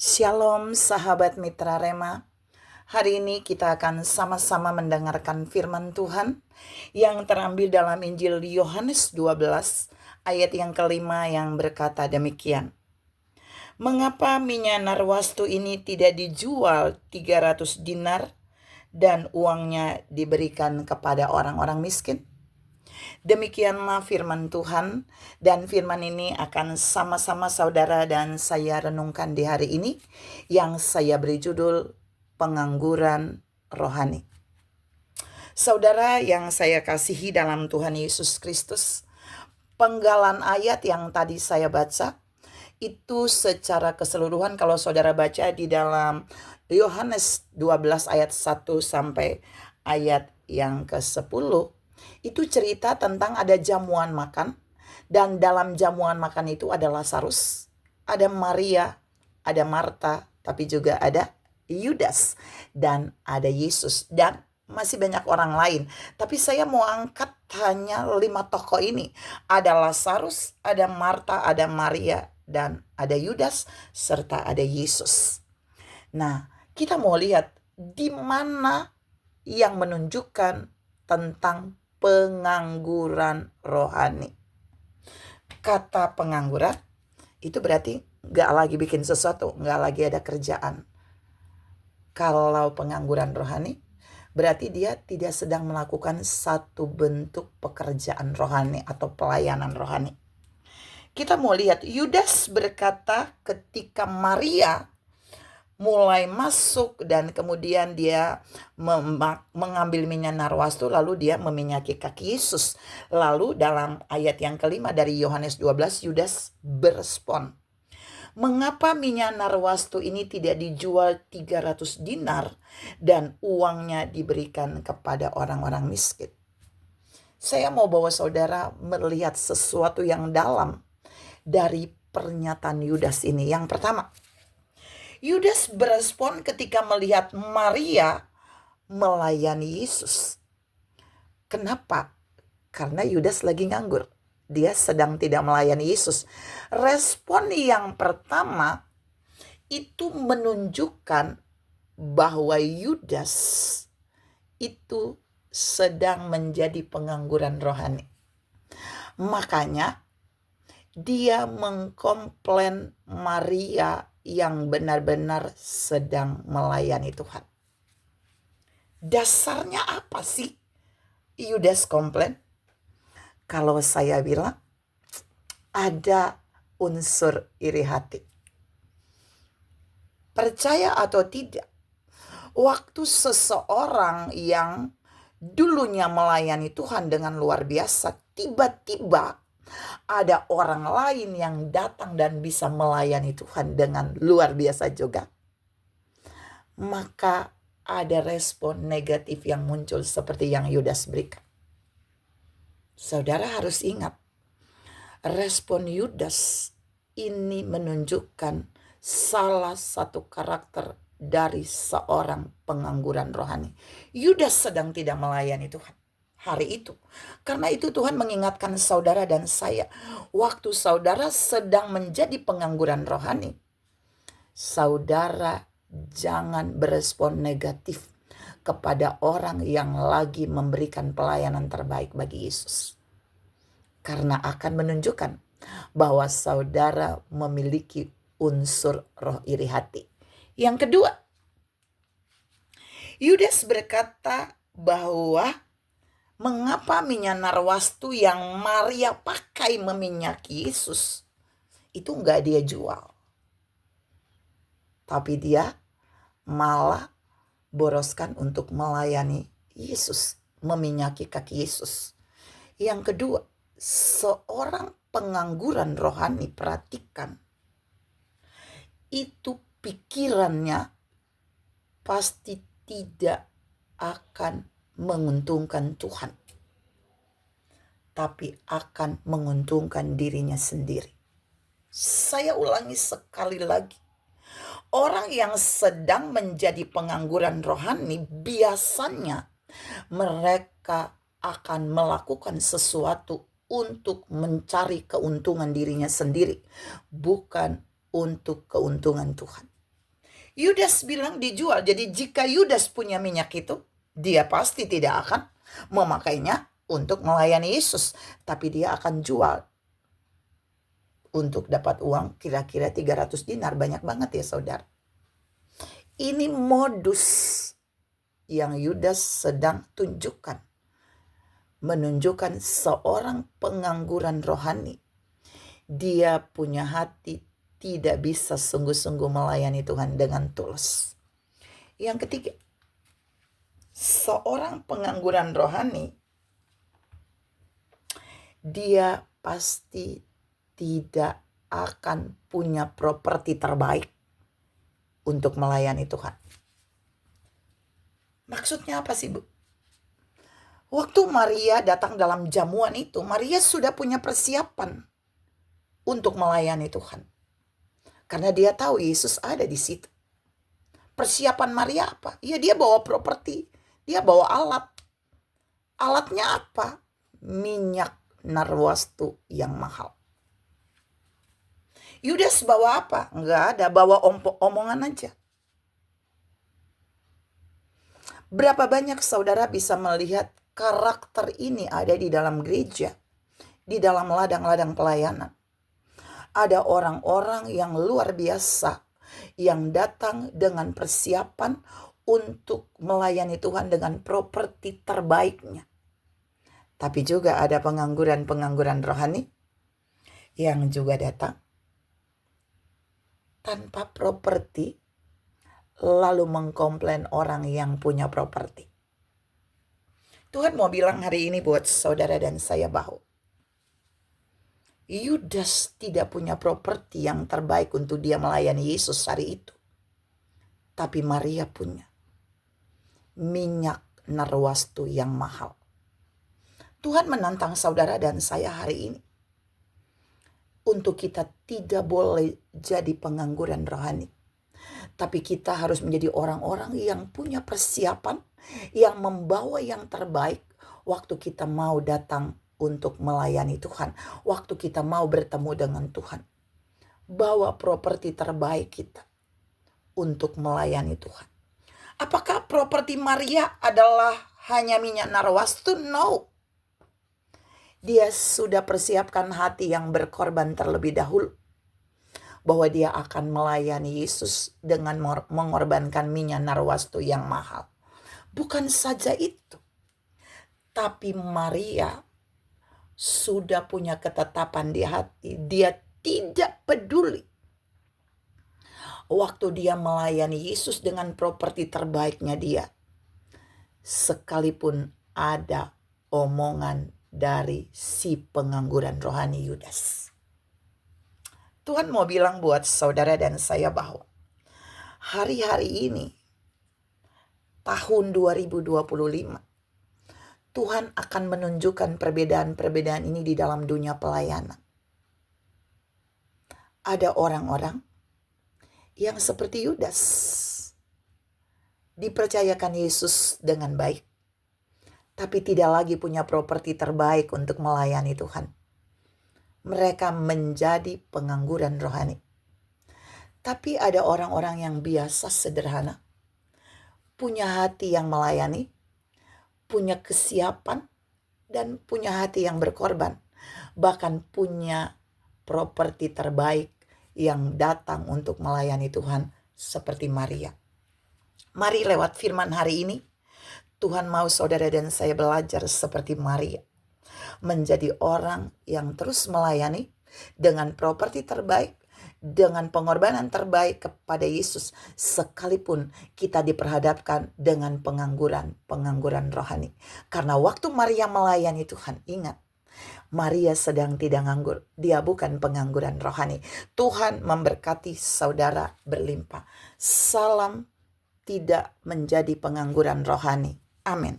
Shalom sahabat Mitra Rema. Hari ini kita akan sama-sama mendengarkan firman Tuhan yang terambil dalam Injil Yohanes 12 ayat yang kelima yang berkata demikian. Mengapa minyak narwastu ini tidak dijual 300 dinar dan uangnya diberikan kepada orang-orang miskin? Demikianlah firman Tuhan, dan firman ini akan sama-sama saudara dan saya renungkan di hari ini yang saya beri judul Pengangguran Rohani. Saudara yang saya kasihi dalam Tuhan Yesus Kristus, penggalan ayat yang tadi saya baca itu secara keseluruhan kalau saudara baca di dalam Yohanes 12 ayat 1 sampai ayat yang ke-10, itu cerita tentang ada jamuan makan, dan dalam jamuan makan itu ada Lazarus, ada Maria, ada Marta, tapi juga ada Yudas, dan ada Yesus, dan masih banyak orang lain. Tapi saya mau angkat hanya 5 tokoh ini. Ada Lazarus, ada Marta, ada Maria, dan ada Yudas, serta ada Yesus. Nah, kita mau lihat di mana yang menunjukkan tentang pengangguran rohani. Kata pengangguran itu berarti gak lagi bikin sesuatu, gak lagi ada kerjaan. Kalau pengangguran rohani berarti dia tidak sedang melakukan satu bentuk pekerjaan rohani atau pelayanan rohani. Kita mau lihat Yudas berkata ketika Maria mulai masuk dan kemudian dia mengambil minyak narwastu, lalu dia meminyaki kaki Yesus. Lalu dalam ayat yang kelima dari Yohanes 12, Yudas berespon, mengapa minyak narwastu ini tidak dijual 300 dinar dan uangnya diberikan kepada orang-orang miskin? Saya mau bawa saudara melihat sesuatu yang dalam dari pernyataan Yudas ini. Yang pertama, Yudas berespon ketika melihat Maria melayani Yesus. Kenapa? Karena Yudas lagi nganggur. Dia sedang tidak melayani Yesus. Respon yang pertama itu menunjukkan bahwa Yudas itu sedang menjadi pengangguran rohani. Makanya dia mengkomplain Maria yang benar-benar sedang melayani Tuhan. Dasarnya apa sih Yudas komplain? Kalau saya bilang ada unsur iri hati. Percaya atau tidak, waktu seseorang yang dulunya melayani Tuhan dengan luar biasa, tiba-tiba ada orang lain yang datang dan bisa melayani Tuhan dengan luar biasa juga, maka ada respon negatif yang muncul seperti yang Yudas berikan. Saudara harus ingat, respon Yudas ini menunjukkan salah satu karakter dari seorang pengangguran rohani. Yudas sedang tidak melayani Tuhan hari itu. Karena itu Tuhan mengingatkan saudara dan saya, waktu saudara sedang menjadi pengangguran rohani, saudara jangan berespon negatif kepada orang yang lagi memberikan pelayanan terbaik bagi Yesus. Karena akan menunjukkan bahwa saudara memiliki unsur roh iri hati. Yang kedua, Yudas berkata bahwa mengapa minyak narwastu yang Maria pakai meminyaki Yesus itu enggak dia jual. Tapi dia malah boroskan untuk melayani Yesus, meminyaki kaki Yesus. Yang kedua, seorang pengangguran rohani, perhatikan, itu pikirannya pasti tidak akan menguntungkan Tuhan, tapi akan menguntungkan dirinya sendiri. Saya ulangi sekali lagi. Orang yang sedang menjadi pengangguran rohani biasanya mereka akan melakukan sesuatu untuk mencari keuntungan dirinya sendiri, bukan untuk keuntungan Tuhan. Yudas bilang dijual. Jadi jika Yudas punya minyak itu, dia pasti tidak akan memakainya untuk melayani Yesus. Tapi dia akan jual untuk dapat uang kira-kira 300 dinar. Banyak banget ya saudara. Ini modus yang Yudas sedang tunjukkan. Menunjukkan seorang pengangguran rohani. Dia punya hati tidak bisa sungguh-sungguh melayani Tuhan dengan tulus. Yang ketiga, seorang pengangguran rohani, dia pasti tidak akan punya properti terbaik untuk melayani Tuhan. Maksudnya apa sih, Bu? Waktu Maria datang dalam jamuan itu, Maria sudah punya persiapan untuk melayani Tuhan. Karena dia tahu Yesus ada di situ. Persiapan Maria apa? Ya dia bawa properti. Dia bawa alat. Alatnya apa? Minyak narwastu yang mahal. Yudas bawa apa? Enggak ada, bawa omongan aja. Berapa banyak saudara bisa melihat karakter ini ada di dalam gereja, di dalam ladang-ladang pelayanan. Ada orang-orang yang luar biasa yang datang dengan persiapan untuk melayani Tuhan dengan properti terbaiknya. Tapi juga ada pengangguran rohani yang juga datang tanpa properti, lalu mengkomplain orang yang punya properti. Tuhan mau bilang hari ini buat saudara dan saya bahwa Yudas tidak punya properti yang terbaik untuk dia melayani Yesus hari itu. Tapi Maria punya minyak narwastu yang mahal. Tuhan menantang saudara dan saya hari ini untuk kita tidak boleh jadi pengangguran rohani. Tapi kita harus menjadi orang-orang yang punya persiapan, yang membawa yang terbaik waktu kita mau datang untuk melayani Tuhan. Waktu kita mau bertemu dengan Tuhan. Bawa properti terbaik kita untuk melayani Tuhan. Apakah properti Maria adalah hanya minyak narwastu? No. Dia sudah persiapkan hati yang berkorban terlebih dahulu. Bahwa dia akan melayani Yesus dengan mengorbankan minyak narwastu yang mahal. Bukan saja itu. Tapi Maria sudah punya ketetapan di hati. Dia tidak peduli. Waktu dia melayani Yesus dengan properti terbaiknya dia. Sekalipun ada omongan dari si pengangguran rohani Yudas. Tuhan mau bilang buat saudara dan saya bahwa hari-hari ini, tahun 2025, Tuhan akan menunjukkan perbedaan-perbedaan ini di dalam dunia pelayanan. Ada orang-orang yang seperti Yudas, dipercayakan Yesus dengan baik, tapi tidak lagi punya properti terbaik untuk melayani Tuhan. Mereka menjadi pengangguran rohani. Tapi ada orang-orang yang biasa sederhana, punya hati yang melayani, punya kesiapan, dan punya hati yang berkorban. Bahkan punya properti terbaik yang datang untuk melayani Tuhan seperti Maria. Mari lewat firman hari ini, Tuhan mau saudara dan saya belajar seperti Maria. Menjadi orang yang terus melayani dengan properti terbaik, dengan pengorbanan terbaik kepada Yesus, sekalipun kita diperhadapkan dengan pengangguran rohani. Karena waktu Maria melayani Tuhan, ingat, Maria sedang tidak nganggur. Dia bukan pengangguran rohani. Tuhan memberkati saudara berlimpah. Salam tidak menjadi pengangguran rohani. Amin.